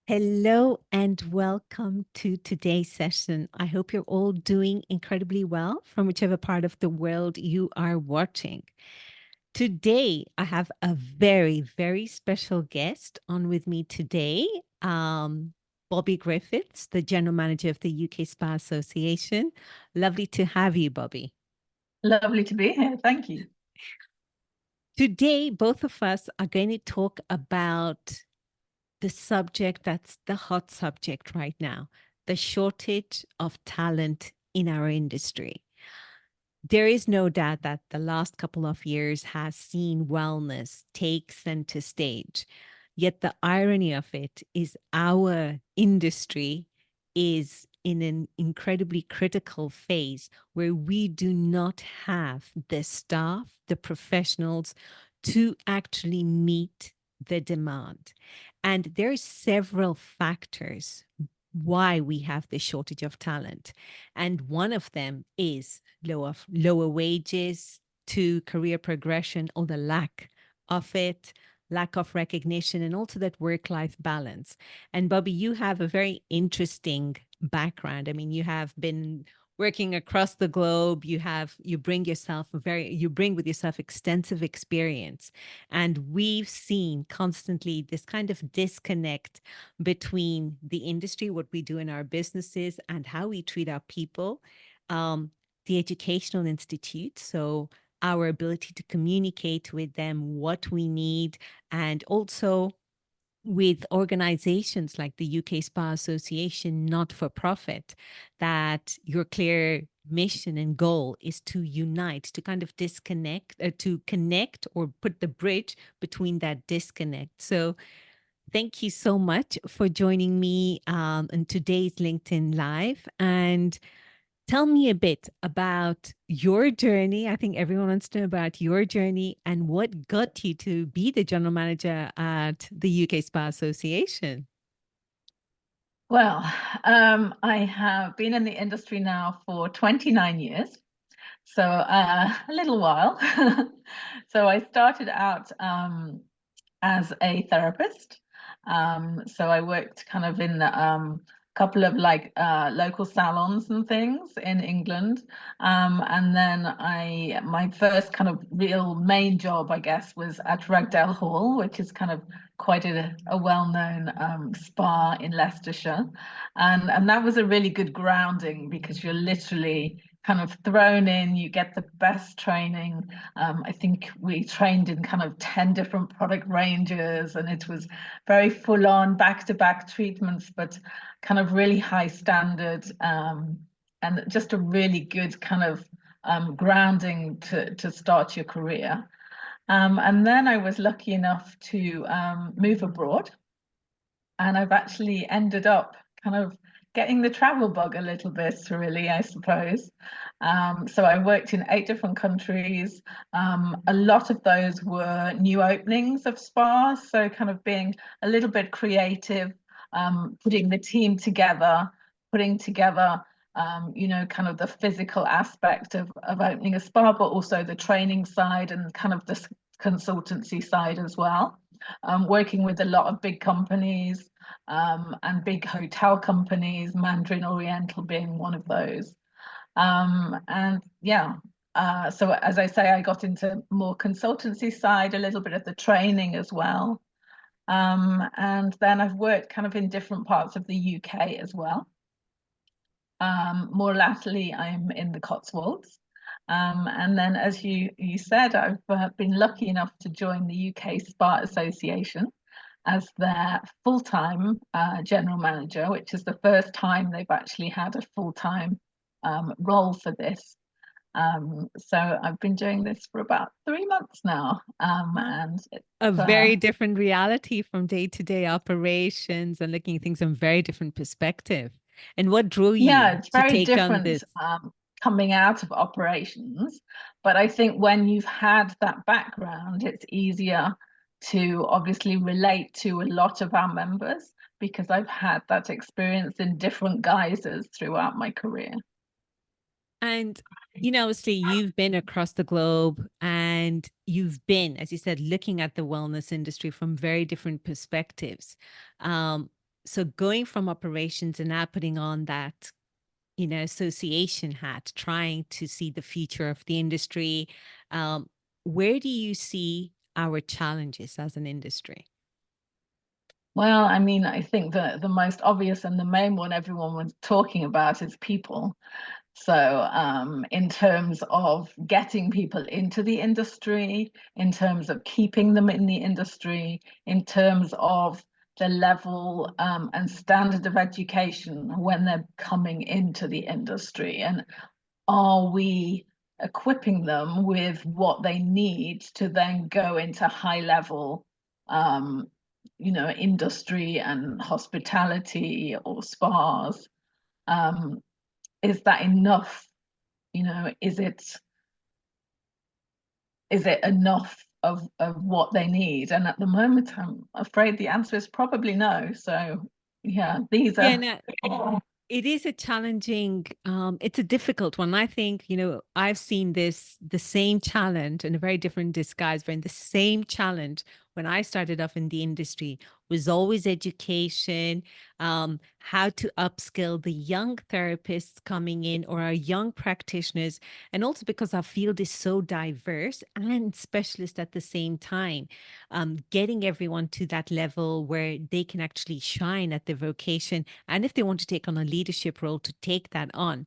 Hello and welcome to today's session. I hope you're all doing incredibly well from whichever part of the world you are watching. Today, I have a very, very special guest on with me today, Bobby Griffiths, the General Manager of the UK Spa Association. Lovely to have you, Bobby. Lovely to be here. Thank you. Today, both of us are going to talk about the subject that's the hot subject right now, the shortage of talent in our industry. There is no doubt that the last couple of years has seen wellness take center stage. Yet the irony of it is our industry is in an incredibly critical phase where we do not have the staff, the professionals to actually meet the demand. And there are several factors why we have this shortage of talent. And one of them is lower wages to career progression or the lack of it, lack of recognition, and also that work-life balance. And Bobby, you have a very interesting background. I mean, you have been working across the globe. You bring with yourself extensive experience. And we've seen constantly this kind of disconnect between the industry, what we do in our businesses, and how we treat our people, the educational institute. So our ability to communicate with them what we need, and also with organizations like the UK Spa Association, not for profit, that your clear mission and goal is to unite, to kind of to connect or put the bridge between that disconnect. So thank you so much for joining me on today's LinkedIn Live. And tell me a bit about your journey. I think everyone wants to know about your journey and what got you to be the general manager at the UK Spa Association. Well, I have been in the industry now for 29 years, so a little while. So I started out as a therapist. So I worked kind of in a couple of local salons and things in England. And then my first kind of real main job, I guess, was at Ragdale Hall, which is kind of quite a well-known spa in Leicestershire. And that was a really good grounding because you're literally kind of thrown in, you get the best training. I think we trained in kind of 10 different product ranges, and it was very full on back-to-back treatments, but kind of really high standard, and just a really good kind of grounding to start your career. And then I was lucky enough to move abroad, and I've actually ended up kind of getting the travel bug a little bit, really, I suppose. So I worked in 8 different countries. A lot of those were new openings of spas, so kind of being a little bit creative, putting the team together, putting together kind of the physical aspect of opening a spa, but also the training side and kind of the consultancy side as well. Working with a lot of big companies and big hotel companies, Mandarin Oriental being one of those. And yeah, so as I say, I got into more consultancy side, a little bit of the training as well. And then I've worked kind of in different parts of the UK as well. More latterly, I'm in the Cotswolds. And then, as you said, I've been lucky enough to join the UK Spa Association as their full-time general manager, which is the first time they've actually had a full-time role for this. So I've been doing this for about 3 months now, and A it's very different reality from day-to-day operations and looking at things from very different perspective. And what drew yeah, you it's to very take on different this? coming out of operations. But I think when you've had that background, it's easier to obviously relate to a lot of our members because I've had that experience in different guises throughout my career. And, obviously you've been across the globe and you've been, as you said, looking at the wellness industry from very different perspectives. Um, so going from operations and now putting on that, association hat, trying to see the future of the industry, um, where do you see our challenges as an industry? Well, I mean, I think the most obvious and the main one everyone was talking about is people. So, in terms of getting people into the industry, in terms of keeping them in the industry, in terms of the level and standard of education when they're coming into the industry, and are we equipping them with what they need to then go into high level, um, industry and hospitality or spas? Is that enough? Is it enough of what they need? And at the moment, I'm afraid the answer is probably no. So yeah, these Yeah, are no, it is a challenging, it's a difficult one. I think, I've seen the same challenge in a very different disguise, but in the same challenge when I started off in the industry was always education, how to upskill the young therapists coming in or our young practitioners. And also because our field is so diverse and specialist at the same time, getting everyone to that level where they can actually shine at their vocation. And if they want to take on a leadership role, to take that on,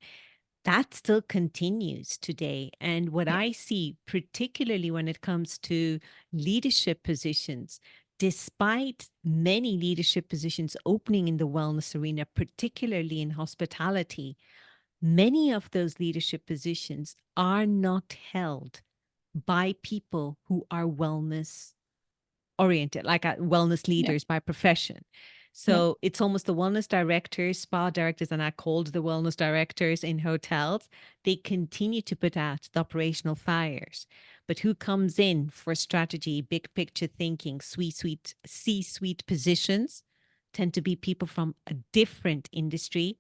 that still continues today. And what yeah, I see, particularly when it comes to leadership positions, despite many leadership positions opening in the wellness arena, particularly in hospitality, many of those leadership positions are not held by people who are wellness oriented, like wellness yeah, leaders by profession. yeah, So it's almost the wellness directors, spa directors, and I called the wellness directors in hotels. They continue to put out the operational fires. But who comes in for strategy, big picture thinking, sweet, C-suite positions tend to be people from a different industry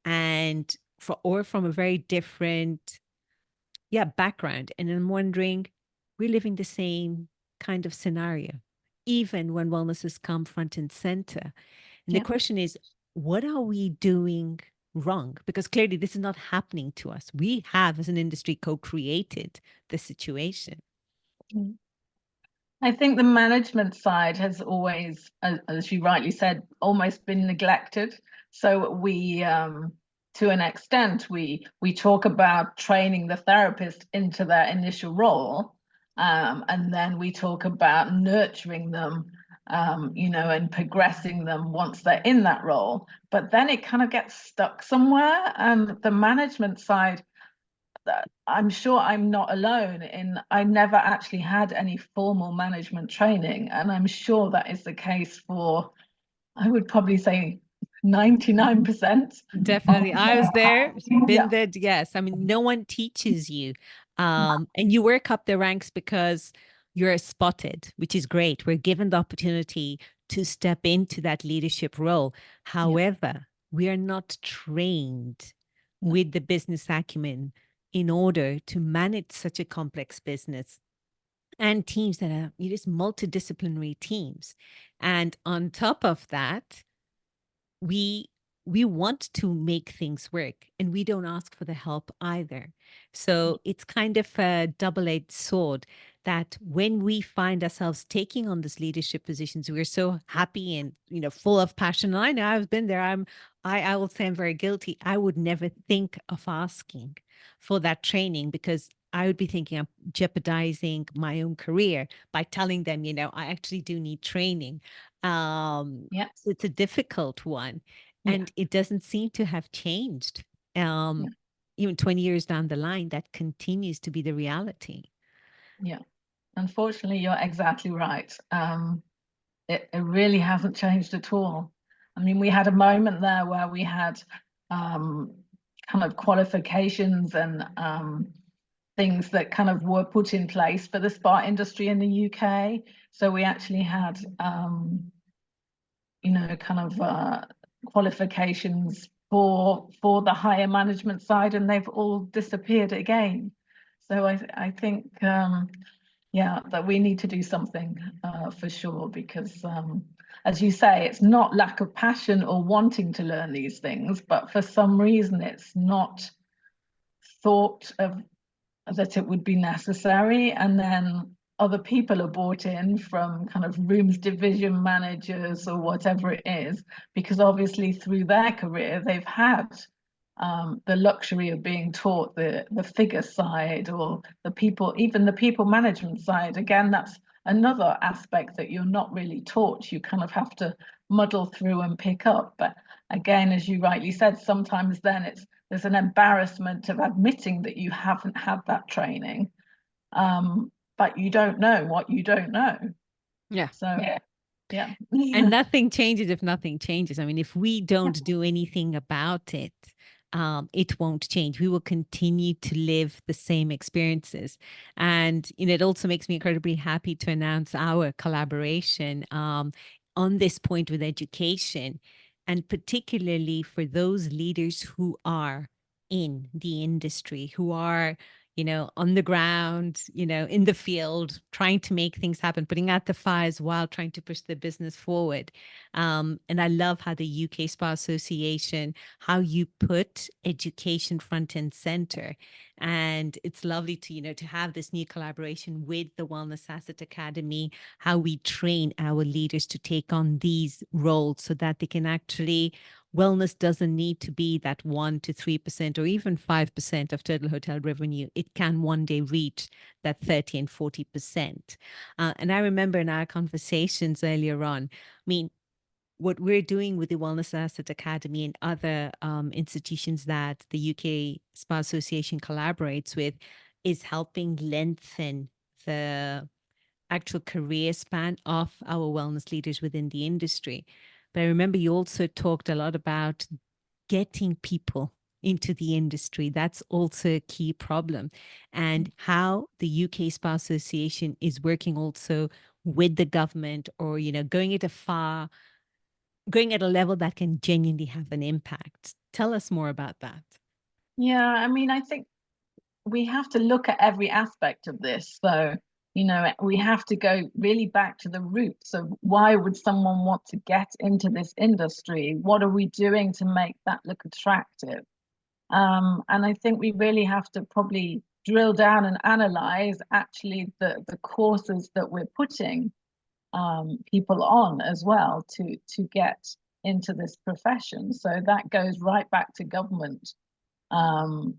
and or from a very different background. And I'm wondering, we're living the same kind of scenario, even when wellness has come front and center. And the yeah. question is, what are we doing wrong? Because clearly this is not happening to us. We have, as an industry, co-created the situation. Mm. I think the management side has always, as you rightly said, almost been neglected. So to an extent, we talk about training the therapist into their initial role, and then we talk about nurturing them, and progressing them once they're in that role. But then it kind of gets stuck somewhere, and the management side, I'm sure I'm not alone in I never actually had any formal management training, and I'm sure that is the case for, I would probably say, 99% of Definitely. I was there, been yeah, there. Yes. I mean, no one teaches you. And you work up the ranks because you're spotted, which is great. We're given the opportunity to step into that leadership role. yeah, However, we are not trained yeah, with the business acumen in order to manage such a complex business and teams that are just multidisciplinary teams. And on top of that, we we want to make things work and we don't ask for the help either. So it's kind of a double-edged sword that when we find ourselves taking on these leadership positions, we're so happy and full of passion. And I know I've been there. I will say I'm very guilty. I would never think of asking for that training because I would be thinking I'm jeopardizing my own career by telling them, I actually do need training. yeah, So it's a difficult one, yeah, and it doesn't seem to have changed. yeah, Um, Even 20 years down the line, that continues to be the reality. yeah. Unfortunately, you're exactly right. It really hasn't changed at all. I mean, we had a moment there where we had um, kind of qualifications and things that kind of were put in place for the spa industry in the UK. So we actually had, kind of qualifications for the higher management side, and they've all disappeared again. So I think Yeah, that we need to do something for sure, because as you say, it's not lack of passion or wanting to learn these things, but for some reason it's not thought of that it would be necessary. And then other people are brought in from kind of rooms division managers or whatever it is, because obviously through their career they've had the luxury of being taught the figure side, or the people, even the people management side. Again, that's another aspect that you're not really taught. You kind of have to muddle through and pick up. But again, as you rightly said, sometimes then there's an embarrassment of admitting that you haven't had that training, but you don't know what you don't know. Yeah. So yeah. And Yeah. nothing changes if nothing changes. I mean, if we don't do anything about it, it won't change. We will continue to live the same experiences. And, it also makes me incredibly happy to announce our collaboration on this point with education, and particularly for those leaders who are in the industry, who are on the ground, in the field, trying to make things happen, putting out the fires while trying to push the business forward. And I love how the UK Spa Association, how you put education front and center. And it's lovely to have this new collaboration with the Wellness Asset Academy, how we train our leaders to take on these roles so that they can actually wellness doesn't need to be that 1 to 3% or even 5% of total hotel revenue. It can one day reach that 30 and 40%. And I remember in our conversations earlier on, I mean, what we're doing with the Wellness Asset Academy and other institutions that the UK Spa Association collaborates with is helping lengthen the actual career span of our wellness leaders within the industry. But I remember you also talked a lot about getting people into the industry. That's also a key problem. And how the UK Spa Association is working also with the government, or, going at a level that can genuinely have an impact. Tell us more about that. Yeah, I mean, I think we have to look at every aspect of this. So, we have to go really back to the roots of why would someone want to get into this industry? What are we doing to make that look attractive? And I think we really have to probably drill down and analyze actually the courses that we're putting people on as well to get into this profession. So that goes right back to government. And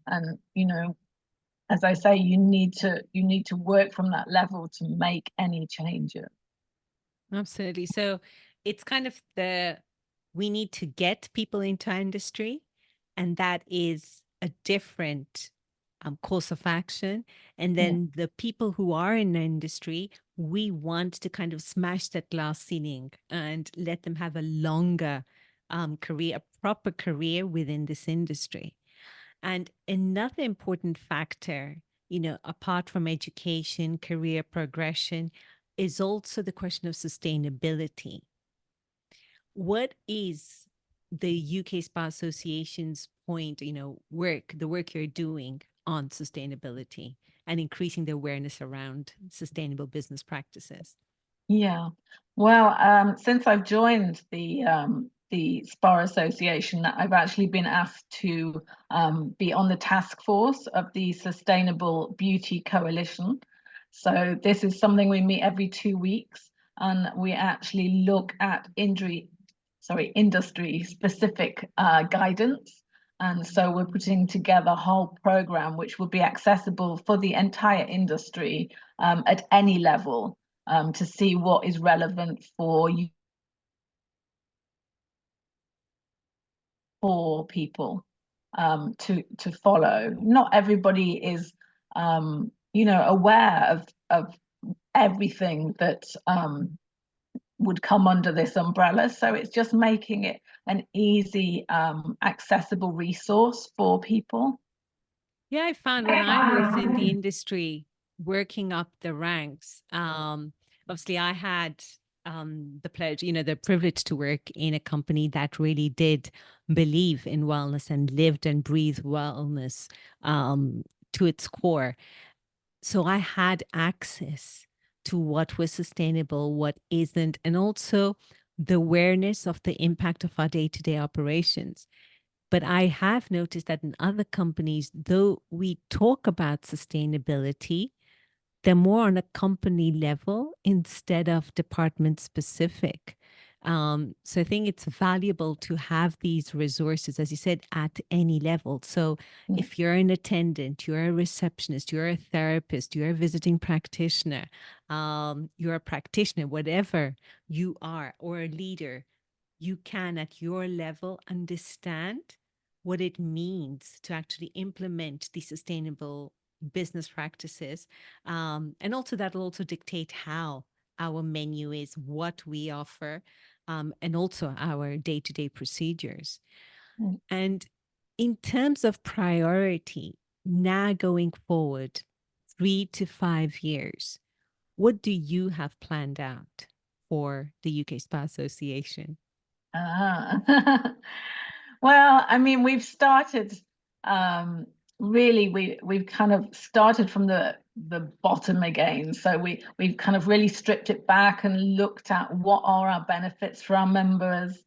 as I say, you need to work from that level to make any changes. Absolutely. So it's kind of we need to get people into our industry, and that is a different course of action. And Yeah. then the people who are in the industry, we want to kind of smash that glass ceiling and let them have a longer career, a proper career within this industry. And another important factor, apart from education, career progression, is also the question of sustainability. What is the UK Spa Association's point, the work you're doing on sustainability and increasing the awareness around sustainable business practices? Yeah. Well, since I've joined the Spa Association, I've actually been asked to be on the task force of the Sustainable Beauty Coalition. So this is something we meet every 2 weeks, and we actually look at industry specific guidance. And so we're putting together a whole program which will be accessible for the entire industry at any level, to see what is relevant for you, for people to follow. Not everybody is aware of everything that would come under this umbrella. So it's just making it an easy, accessible resource for people. Yeah, I found when I was in the industry working up the ranks, obviously I had the pleasure, the privilege to work in a company that really did believe in wellness and lived and breathed wellness to its core. So I had access to what was sustainable, what isn't, and also the awareness of the impact of our day-to-day operations. But I have noticed that in other companies, though we talk about sustainability, they're more on a company level instead of department specific. So I think it's valuable to have these resources, as you said, at any level. So Yeah. if you're an attendant, you're a receptionist, you're a therapist, you're a visiting practitioner, you're a practitioner, whatever you are, or a leader, you can at your level understand what it means to actually implement the sustainable business practices. And also that'll also dictate how our menu is, what we offer, and also our day-to-day procedures. Mm. And in terms of priority, now going forward, 3 to 5 years, what do you have planned out for the UK Spa Association? Ah. Well, I mean, we've started really we've kind of started from the bottom again. So we've kind of really stripped it back and looked at what are our benefits for our members,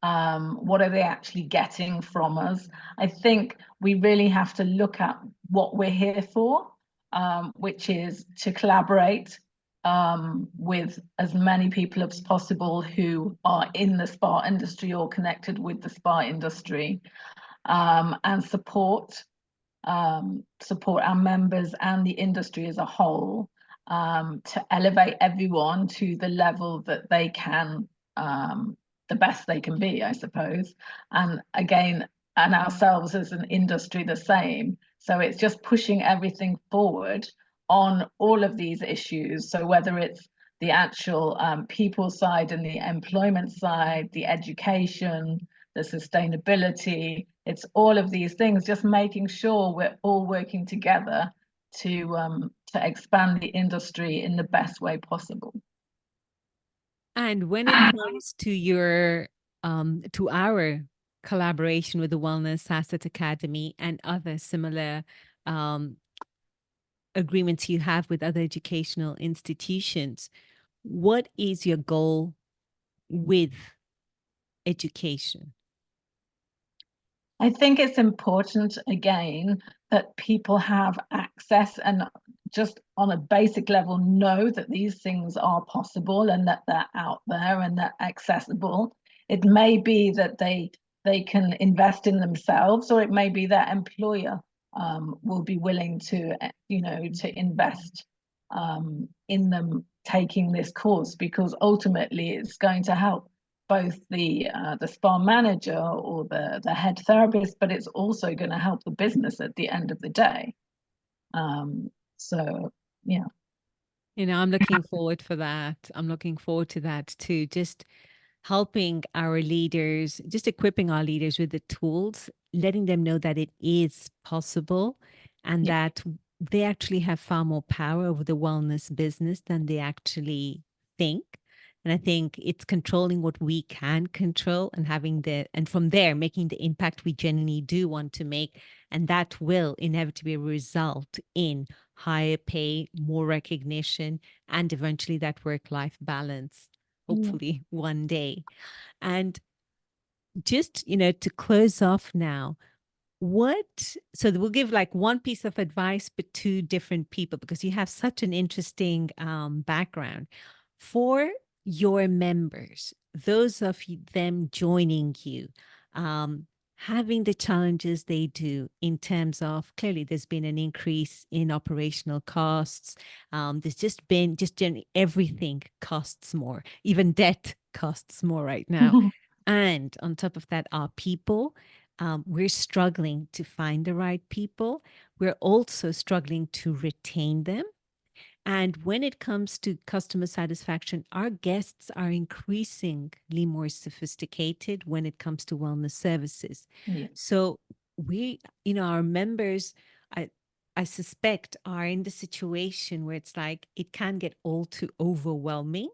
what are they actually getting from us. I think we really have to look at what we're here for, which is to collaborate with as many people as possible who are in the spa industry or connected with the spa industry, and support our members and the industry as a whole, to elevate everyone to the level that they can, the best they can be, I suppose. And again, and ourselves as an industry the same. So it's just pushing everything forward on all of these issues. So whether it's the actual people side and the employment side, the education, the sustainability, it's all of these things, just making sure we're all working together to expand the industry in the best way possible. And when it comes to your to our collaboration with the Wellness Asset Academy and other similar um, agreements you have with other educational institutions, what is your goal with education? I think it's important, again, that people have access and just on a basic level know that these things are possible and that they're out there and they're accessible. It may be that they can invest in themselves, or it may be their employer will be willing to, to invest in them taking this course, because ultimately it's going to help both the spa manager or the head therapist, but it's also going to help the business at the end of the day. So yeah. I'm looking forward for that. I'm looking forward to that too. Just helping our leaders, just equipping our leaders with the tools, letting them know that it is possible and Yeah. that they actually have far more power over the wellness business than they actually think. And I think it's controlling what we can control and and from there, making the impact we genuinely do want to make. And that will inevitably result in higher pay, more recognition, and eventually that work-life balance, Yeah. hopefully one day. And just, to close off now, so we'll give like one piece of advice, but two different people, because you have such an interesting background. For your members, those of them joining you, having the challenges they do in terms of, clearly there's been an increase in operational costs. There's just been everything costs more, even debt costs more right now. And on top of that, our people, we're struggling to find the right people. We're also struggling to retain them. And when it comes to customer satisfaction, our guests are increasingly more sophisticated when it comes to wellness services. Yeah. So our members, I, I suspect, are in the situation where it's like it can get all too overwhelming.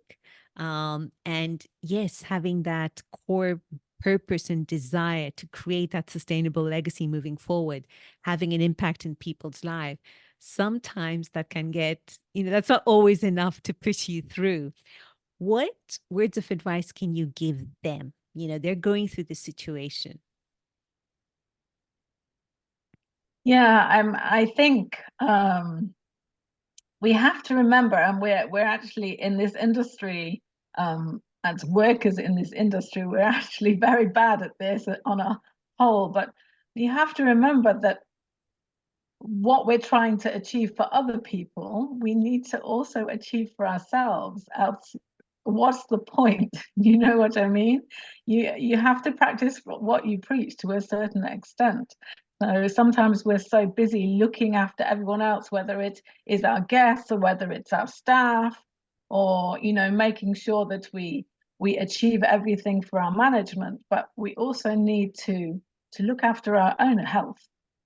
And yes, having that core purpose and desire to create that sustainable legacy moving forward, having an impact in people's life. sometimes that can get, that's not always enough to push you through. What words of advice can you give them? They're going through the situation. Yeah, I think we have to remember, and we're actually in this industry, as workers in this industry, we're actually very bad at this on a whole. But you have to remember that what we're trying to achieve for other people, we need to also achieve for ourselves. Else, what's the point? You know what I mean? You have to practice what you preach to a certain extent. So sometimes we're so busy looking after everyone else, whether it is our guests or whether it's our staff, or making sure that we achieve everything for our management. But we also need to look after our own health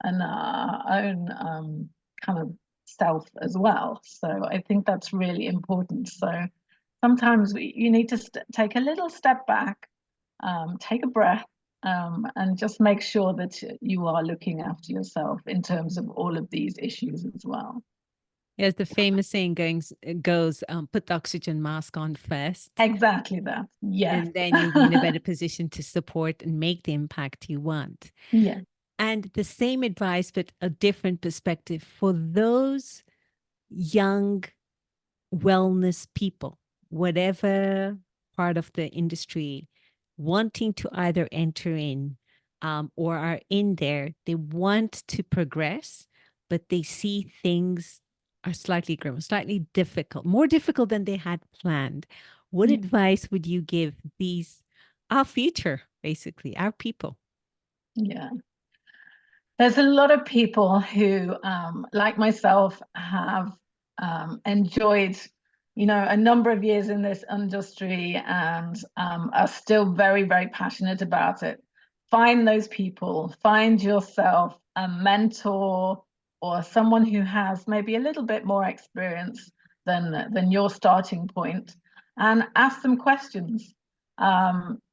and our own kind of self as well. So I think that's really important. So sometimes you need to take a little step back, take a breath, and just make sure that you are looking after yourself in terms of all of these issues as well. As the famous saying goes, put the oxygen mask on first, Exactly that. Yes. and then you'll be in a better position to support and make the impact you want. Yeah. And the same advice, but a different perspective for those young wellness people, whatever part of the industry, wanting to either enter in or are in there, they want to progress, but they see things are slightly grim, slightly difficult, more difficult than they had planned. What Yeah. advice would you give these, our future, basically, our people? Yeah. There's a lot of people who, like myself, have enjoyed, a number of years in this industry and are still very, very passionate about it. Find those people, find yourself a mentor or someone who has maybe a little bit more experience than your starting point, and ask them questions.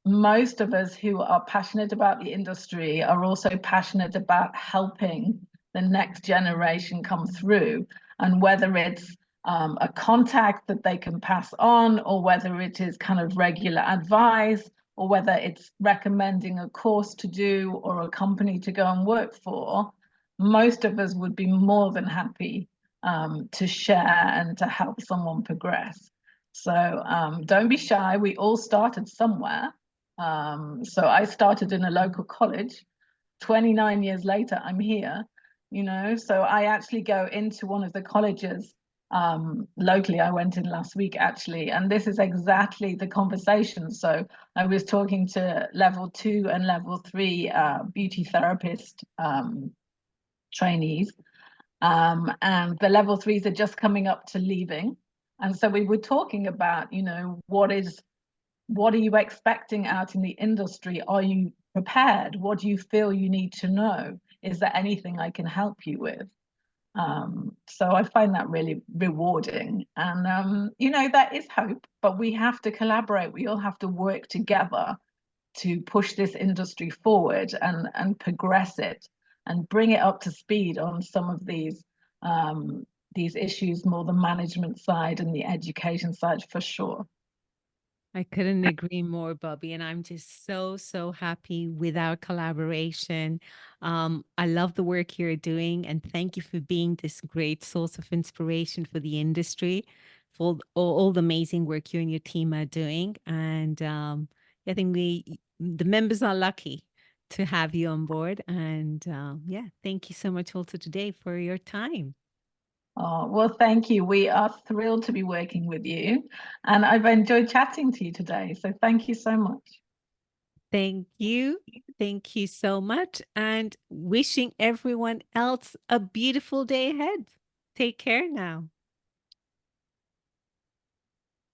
Most of us who are passionate about the industry are also passionate about helping the next generation come through, and whether it's a contact that they can pass on, or whether it is kind of regular advice, or whether it's recommending a course to do or a company to go and work for, most of us would be more than happy to share and to help someone progress. So don't be shy. We all started somewhere. So I started in a local college. 29 years later, I'm here, So I actually go into one of the colleges locally. I went in last week, actually, and this is exactly the conversation. So I was talking to level 2 and level 3 beauty therapist trainees, and the level 3s are just coming up to leaving. And so we were talking about, what are you expecting out in the industry? Are you prepared? What do you feel you need to know? Is there anything I can help you with? So I find that really rewarding. And, there is hope, but we have to collaborate. We all have to work together to push this industry forward and progress it and bring it up to speed on some of these issues, more the management side and the education side for sure. I couldn't agree more, Bobby. And I'm just so, so happy with our collaboration. I love the work you're doing. And thank you for being this great source of inspiration for the industry, for all the amazing work you and your team are doing. And I think the members are lucky to have you on board. And yeah, thank you so much also today for your time. Oh, well, thank you. We are thrilled to be working with you. And I've enjoyed chatting to you today. So thank you so much. Thank you. Thank you so much. And wishing everyone else a beautiful day ahead. Take care now.